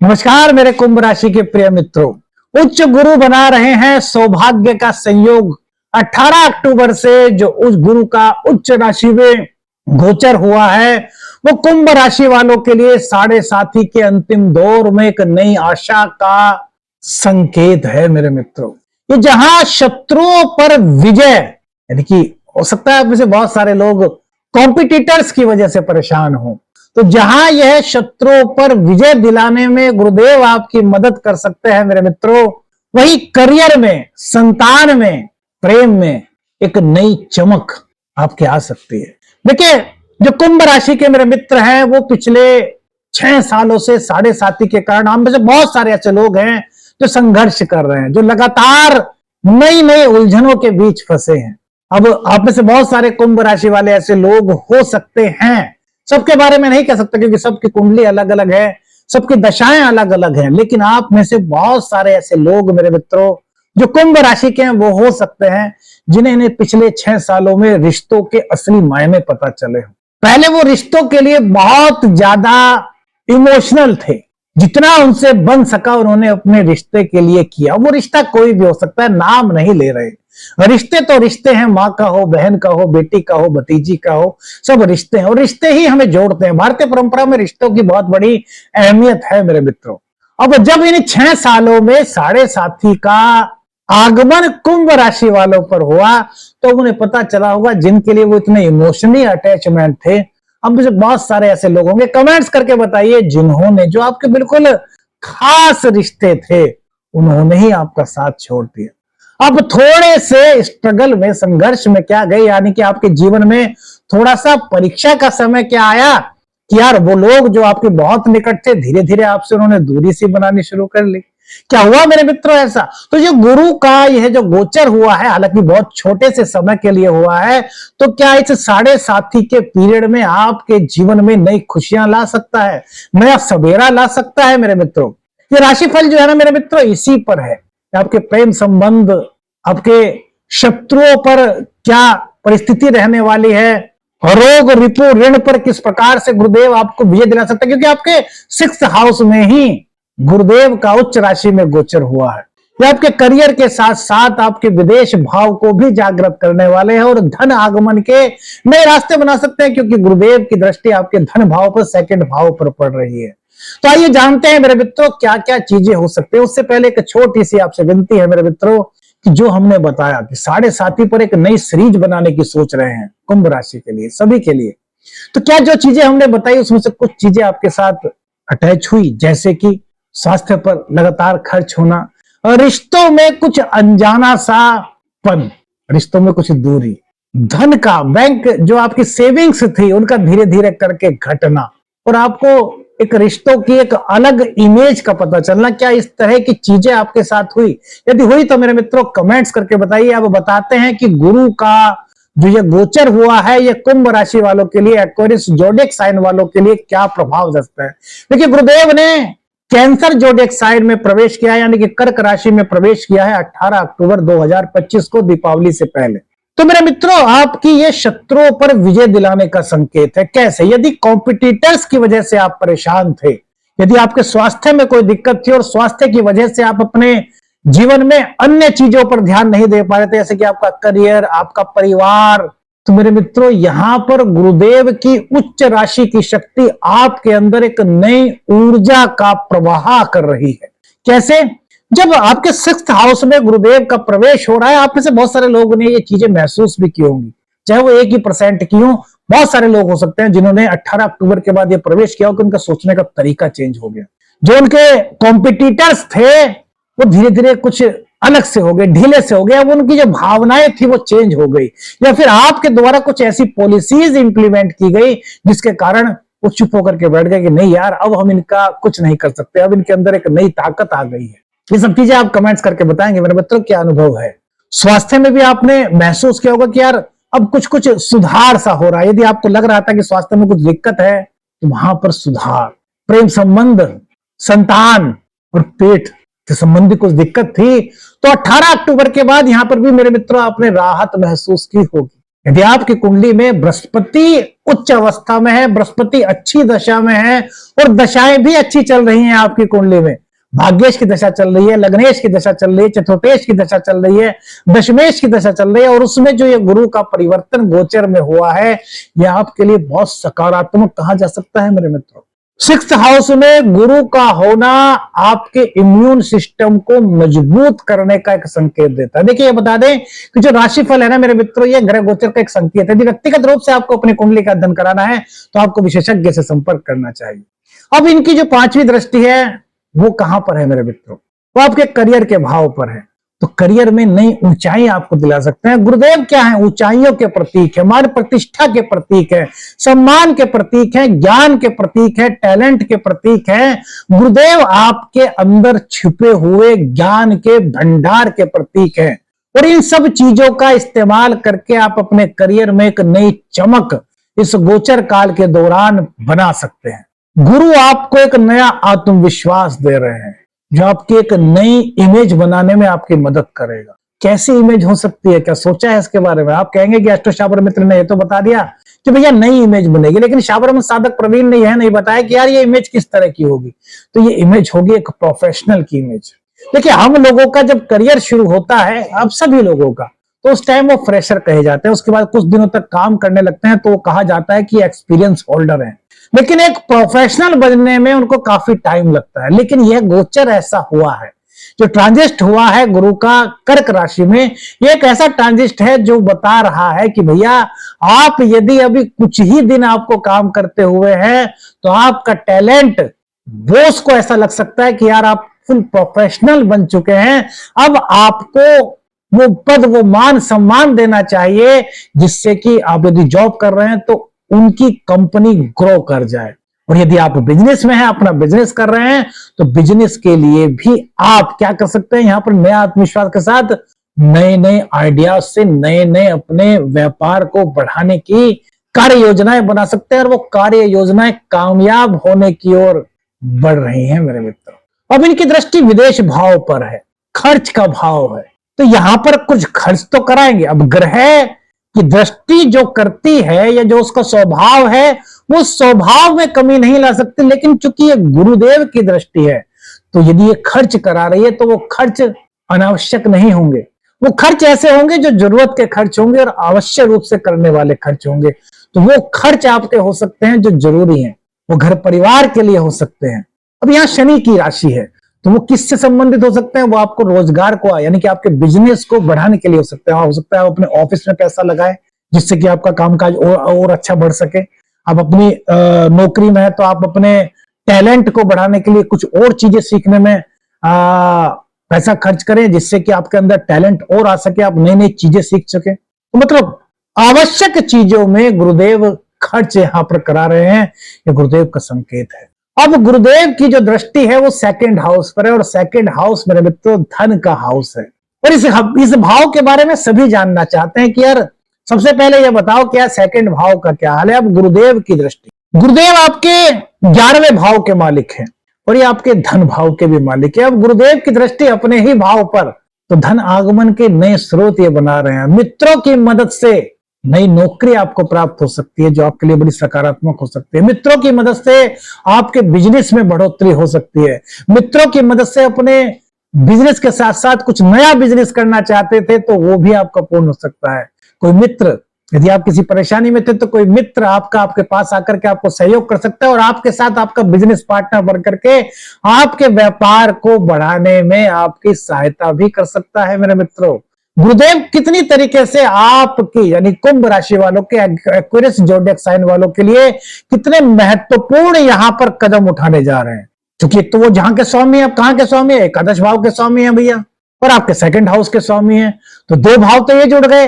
नमस्कार मेरे कुंभ राशि के प्रिय मित्रों। उच्च गुरु बना रहे हैं सौभाग्य का संयोग। 18 अक्टूबर से जो उस गुरु का उच्च राशि में गोचर हुआ है वो कुंभ राशि वालों के लिए साढ़े साथी के अंतिम दौर में एक नई आशा का संकेत है। मेरे मित्रों, ये जहां शत्रुओं पर विजय, यानी कि हो सकता है आप में से बहुत सारे लोग कॉम्पिटिटर्स की वजह से परेशान हो, तो जहां यह शत्रुओं पर विजय दिलाने में गुरुदेव आपकी मदद कर सकते हैं मेरे मित्रों, वही करियर में, संतान में, प्रेम में एक नई चमक आपके आ सकती है। देखिए, जो कुंभ राशि के मेरे मित्र हैं वो पिछले 6 सालों से साढ़े साथी के कारण, हम में से बहुत सारे ऐसे लोग हैं जो संघर्ष कर रहे हैं, जो लगातार नई नई उलझनों के बीच फंसे हैं। अब आप में से बहुत सारे कुंभ राशि वाले ऐसे लोग हो सकते हैं, सबके बारे में नहीं कह सकता क्योंकि सबकी कुंडली अलग अलग है, सबकी दशाएं अलग अलग हैं, लेकिन आप में से बहुत सारे ऐसे लोग मेरे मित्रों जो कुंभ राशि के हैं वो हो सकते हैं जिन्हें पिछले 6 सालों में रिश्तों के असली मायने पता चले हो। पहले वो रिश्तों के लिए बहुत ज्यादा इमोशनल थे, जितना उनसे बन सका उन्होंने अपने रिश्ते के लिए किया। वो रिश्ता कोई भी हो सकता है, नाम नहीं ले रहे। रिश्ते तो रिश्ते हैं, माँ का हो, बहन का हो, बेटी का हो, भतीजी का हो, सब रिश्ते हैं और रिश्ते ही हमें जोड़ते हैं। भारतीय परंपरा में रिश्तों की बहुत बड़ी अहमियत है मेरे मित्रों। अब जब इन 6 सालों में साढ़े साथी का आगमन कुंभ राशि वालों पर हुआ तो उन्हें पता चला होगा जिनके लिए वो इतने इमोशनली अटैचमेंट थे। अब मुझे बहुत सारे ऐसे लोग होंगे, कमेंट्स करके बताइए जिन्होंने, जो आपके बिल्कुल खास रिश्ते थे, उन्होंने ही आपका साथ छोड़ दिया। अब थोड़े से स्ट्रगल में, संघर्ष में क्या गए, यानी कि आपके जीवन में थोड़ा सा परीक्षा का समय क्या आया कि यार वो लोग जो आपके बहुत निकट थे, धीरे धीरे आपसे उन्होंने दूरी सी बनानी शुरू कर ली। क्या हुआ मेरे मित्रों ऐसा? तो जो गुरु का यह जो गोचर हुआ है, हालांकि बहुत छोटे से समय के लिए हुआ है, तो क्या इस साढ़े साथी के पीरियड में आपके जीवन में नई खुशियां ला सकता है, नया सवेरा ला सकता है मेरे मित्रों। ये राशिफल जो है ना मेरे मित्रों, इसी पर है। आपके प्रेम संबंध, आपके शत्रुओं पर क्या परिस्थिति रहने वाली है, रोग रिपु ऋण पर किस प्रकार से गुरुदेव आपको विजय दिला सकता है, क्योंकि आपके 6th हाउस में ही गुरुदेव का उच्च राशि में गोचर हुआ है। ये आपके करियर के साथ साथ आपके विदेश भाव को भी जागृत करने वाले हैं और धन आगमन के नए रास्ते बना सकते हैं, क्योंकि गुरुदेव की दृष्टि आपके धन भाव पर, 2nd भाव पर पड़ रही है। तो आइए जानते हैं मेरे मित्रों क्या क्या चीजें हो सकती है। उससे पहले एक छोटी सी आपसे विनती है मेरे मित्रों कि जो हमने बताया कि साढ़े साथी पर एक नई सीरीज बनाने की सोच रहे हैं कुंभ राशि के लिए, सभी के लिए, तो क्या जो चीजें हमने बताई उसमें से कुछ चीजें आपके साथ अटैच हुई, जैसे कि स्वास्थ्य पर लगातार खर्च होना, और रिश्तों में कुछ अनजाना सा पन, रिश्तों में कुछ दूरी, धन का, बैंक जो आपकी सेविंग्स थी उनका धीरे धीरे करके घटना, और आपको एक रिश्तों की एक अलग इमेज का पता चलना। क्या इस तरह की चीजें आपके साथ हुई? यदि हुई तो मेरे मित्रों कमेंट्स करके बताइए। अब बताते हैं कि गुरु का जो ये गोचर हुआ है ये कुंभ राशि वालों के लिए, एक्वेरियस जोडिएक साइन वालों के लिए क्या प्रभाव दस्ता है। देखिए, गुरुदेव ने कैंसर जोडिएक साइन में प्रवेश किया, यानी कि कर्क राशि में प्रवेश किया है 18 अक्टूबर 2025 को, दीपावली से पहले। तो मेरे मित्रों, आपकी ये शत्रुओं पर विजय दिलाने का संकेत है। कैसे? यदि कॉम्पिटिटर्स की वजह से आप परेशान थे, यदि आपके स्वास्थ्य में कोई दिक्कत थी और स्वास्थ्य की वजह से आप अपने जीवन में अन्य चीजों पर ध्यान नहीं दे पा रहे थे, जैसे कि आपका करियर, आपका परिवार, तो मेरे मित्रों यहां पर गुरुदेव की उच्च राशि की शक्ति आपके अंदर एक नई ऊर्जा का प्रवाह कर रही है। कैसे? जब आपके 6th हाउस में गुरुदेव का प्रवेश हो रहा है, आप में से बहुत सारे लोगों ने ये चीजें महसूस भी की होंगी, चाहे वो 1% की हो। बहुत सारे लोग हो सकते हैं जिन्होंने 18 अक्टूबर के बाद ये प्रवेश किया हो कि उनका सोचने का तरीका चेंज हो गया। जो उनके कॉम्पिटिटर्स थे वो धीरे धीरे कुछ अलग से हो गए, ढीले से हो गए। अब उनकी जो भावनाएं थी वो चेंज हो गई, या फिर आपके द्वारा कुछ ऐसी पॉलिसीज इंप्लीमेंट की गई जिसके कारण वो चुप होकर के बैठ गए कि नहीं यार, अब हम इनका कुछ नहीं कर सकते, अब इनके अंदर एक नई ताकत आ गई है। ये सब चीजें आप कमेंट्स करके बताएंगे मेरे मित्रों क्या अनुभव है। स्वास्थ्य में भी आपने महसूस किया होगा कि यार अब कुछ कुछ सुधार सा हो रहा है। यदि आपको लग रहा था कि स्वास्थ्य में कुछ दिक्कत है तो वहां पर सुधार, प्रेम संबंध, संतान और पेट से संबंधित कुछ दिक्कत थी तो 18 अक्टूबर के बाद यहां पर भी मेरे मित्रों आपने राहत महसूस की होगी। यदि आपकी कुंडली में बृहस्पति उच्च अवस्था में है, बृहस्पति अच्छी दशा में है और दशाएं भी अच्छी चल रही हैं आपकी कुंडली में। भाग्येश की दशा चल रही है, लग्नेश की दशा चल रही है, चतुर्थेश की दशा चल रही है, दशमेश की दशा चल रही है और उसमें जो ये गुरु का परिवर्तन गोचर में हुआ है, यह आपके लिए बहुत सकारात्मक कहा जा सकता है मेरे मित्रों। 6th हाउस में गुरु का होना आपके इम्यून सिस्टम को मजबूत करने का एक संकेत देता है। देखिए ये बता दें कि जो राशिफल है ना मेरे मित्रों, ये ग्रह गोचर का एक संकेत है। यदि व्यक्तिगत रूप से आपको अपनी कुंडली का अध्ययन कराना है तो आपको विशेषज्ञ से संपर्क करना चाहिए। अब इनकी जो 5वीं दृष्टि है वो कहां पर है मेरे मित्रों? वो आपके करियर के भाव पर है। तो करियर में नई ऊंचाई आपको दिला सकते हैं। गुरुदेव क्या है? ऊंचाइयों के प्रतीक है, मान प्रतिष्ठा के प्रतीक है, सम्मान के प्रतीक है, ज्ञान के प्रतीक है, टैलेंट के प्रतीक है। गुरुदेव आपके अंदर छिपे हुए ज्ञान के भंडार के प्रतीक है और इन सब चीजों का इस्तेमाल करके आप अपने करियर में एक नई चमक इस गोचर काल के दौरान बना सकते हैं। गुरु आपको एक नया आत्मविश्वास दे रहे हैं जो आपकी एक नई इमेज बनाने में आपकी मदद करेगा। कैसी इमेज हो सकती है? क्या सोचा है इसके बारे में? आप कहेंगे कि एस्ट्रो शाबर मित्र ने ये तो बता दिया कि भैया नई इमेज बनेगी, लेकिन शाबर में साधक प्रवीण ने यह नहीं बताया कि यार ये इमेज किस तरह की होगी। तो ये इमेज होगी एक प्रोफेशनल की इमेज। देखिए हम लोगों का जब करियर शुरू होता है, अब सभी लोगों का, तो उस टाइम वो फ्रेशर कहे जाते हैं। उसके बाद कुछ दिनों तक काम करने लगते हैं तो वो कहा जाता है कि एक्सपीरियंस होल्डर है। लेकिन एक प्रोफेशनल बनने में उनको काफी टाइम लगता है। लेकिन यह गोचर ऐसा हुआ है, जो ट्रांजिस्ट हुआ है गुरु का कर्क राशि में, यह एक ऐसा ट्रांजिस्ट है जो बता रहा है कि भैया आप यदि अभी कुछ ही दिन आपको काम करते हुए हैं तो आपका टैलेंट बॉस को ऐसा लग सकता है कि यार आप फुल प्रोफेशनल बन चुके हैं। अब आपको वो पद, वो मान सम्मान देना चाहिए जिससे कि आप यदि जॉब कर रहे हैं तो उनकी कंपनी ग्रो कर जाए। और यदि आप बिजनेस में हैं, अपना बिजनेस कर रहे हैं, तो बिजनेस के लिए भी आप क्या कर सकते हैं? यहां पर नया आत्मविश्वास के साथ नए नए आइडिया से नए नए अपने व्यापार को बढ़ाने की कार्य योजनाएं बना सकते हैं और वो कार्य योजनाएं कामयाब होने की ओर बढ़ रही हैं मेरे मित्रों। अब इनकी दृष्टि विदेश भाव पर है, खर्च का भाव है, तो यहां पर कुछ खर्च तो कराएंगे। अब ग्रह की दृष्टि जो करती है या जो उसका स्वभाव है वो स्वभाव में कमी नहीं ला सकती, लेकिन चूंकि ये गुरुदेव की दृष्टि है तो यदि ये खर्च करा रही है तो वो खर्च अनावश्यक नहीं होंगे। वो खर्च ऐसे होंगे जो जरूरत के खर्च होंगे और आवश्यक रूप से करने वाले खर्च होंगे। तो वो खर्च आपके हो सकते हैं जो जरूरी हैं, वो घर परिवार के लिए हो सकते हैं। अब यहाँ शनि की राशि है तो वो किससे संबंधित हो सकते हैं? वो आपको रोजगार को, यानी कि आपके बिजनेस को बढ़ाने के लिए हो सकते हैं। हो सकता है आप अपने ऑफिस में पैसा लगाए जिससे कि आपका कामकाज और अच्छा बढ़ सके। आप अपनी नौकरी में है तो आप अपने टैलेंट को बढ़ाने के लिए कुछ और चीजें सीखने में पैसा खर्च करें जिससे कि आपके अंदर टैलेंट और आ सके, आप नई नई चीजें सीख सके। तो मतलब आवश्यक चीजों में गुरुदेव खर्च यहां पर करा रहे हैं, ये गुरुदेव का संकेत है। अब गुरुदेव की जो दृष्टि है वो 2nd हाउस पर है और 2nd हाउस मेरे मित्रों धन का हाउस है। और इस भाव के बारे में सभी जानना चाहते हैं कि यार सबसे पहले ये बताओ क्या 2nd भाव का क्या हाल है। अब गुरुदेव की दृष्टि, गुरुदेव आपके 11वें भाव के मालिक हैं और ये आपके धन भाव के भी मालिक है। अब गुरुदेव की दृष्टि अपने ही भाव पर, तो धन आगमन के नए स्रोत ये बना रहे हैं। मित्रों की मदद से नई नौकरी आपको प्राप्त हो सकती है जो आपके लिए बड़ी सकारात्मक हो सकती है। मित्रों की मदद से आपके बिजनेस में बढ़ोतरी हो सकती है। मित्रों की मदद से अपने बिजनेस के साथ साथ कुछ नया बिजनेस करना चाहते थे तो वो भी आपका पूर्ण हो सकता है। कोई मित्र, यदि आप किसी परेशानी में थे तो कोई मित्र आपके पास आकर के आपको सहयोग कर सकता है और आपके साथ आपका बिजनेस पार्टनर बन करके आपके व्यापार को बढ़ाने में आपकी सहायता भी कर सकता है मेरे मित्रों। गुरुदेव कितनी तरीके से आपकी, यानी कुंभ राशि वालों के, एक्वेरियस ज़ोडिएक साइन वालों के लिए कितने महत्वपूर्ण यहां पर कदम उठाने जा रहे हैं। क्योंकि एक तो वो जहां के स्वामी है, आप कहां के स्वामी है? एकादश भाव के स्वामी है भैया, और आपके 2nd हाउस के स्वामी है। तो 2 भाव तो ये जुड़ गए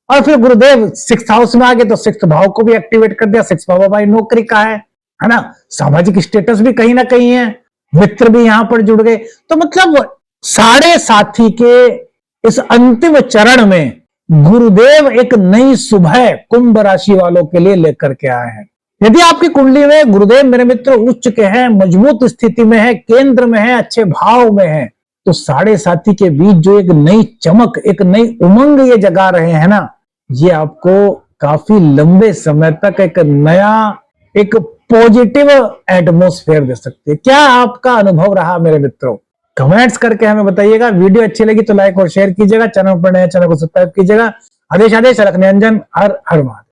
और फिर गुरुदेव 6th हाउस में आ गए तो 6th भाव को भी एक्टिवेट कर दिया। 6th भाव भाई नौकरी का है ना, सामाजिक स्टेटस भी कहीं ना कहीं है, मित्र भी यहां पर जुड़ गए। तो मतलब साढ़े साथी के इस अंतिम चरण में गुरुदेव एक नई सुबह कुंभ राशि वालों के लिए लेकर के आए हैं। यदि आपकी कुंडली में गुरुदेव मेरे मित्र उच्च के हैं, मजबूत स्थिति में है, केंद्र में है, अच्छे भाव में है, तो साढ़े साथी के बीच जो एक नई चमक, एक नई उमंग ये जगा रहे हैं ना, ये आपको काफी लंबे समय तक एक नया, एक पॉजिटिव एटमॉस्फेयर दे सकती है। क्या आपका अनुभव रहा मेरे मित्रों? कमेंट्स करके हमें बताइएगा। वीडियो अच्छी लगी तो लाइक और शेयर कीजिएगा। चैनल पर नए, चैनल को सब्सक्राइब कीजिएगा। आदेश आदेश रखने अंजन, हर हर महादेव।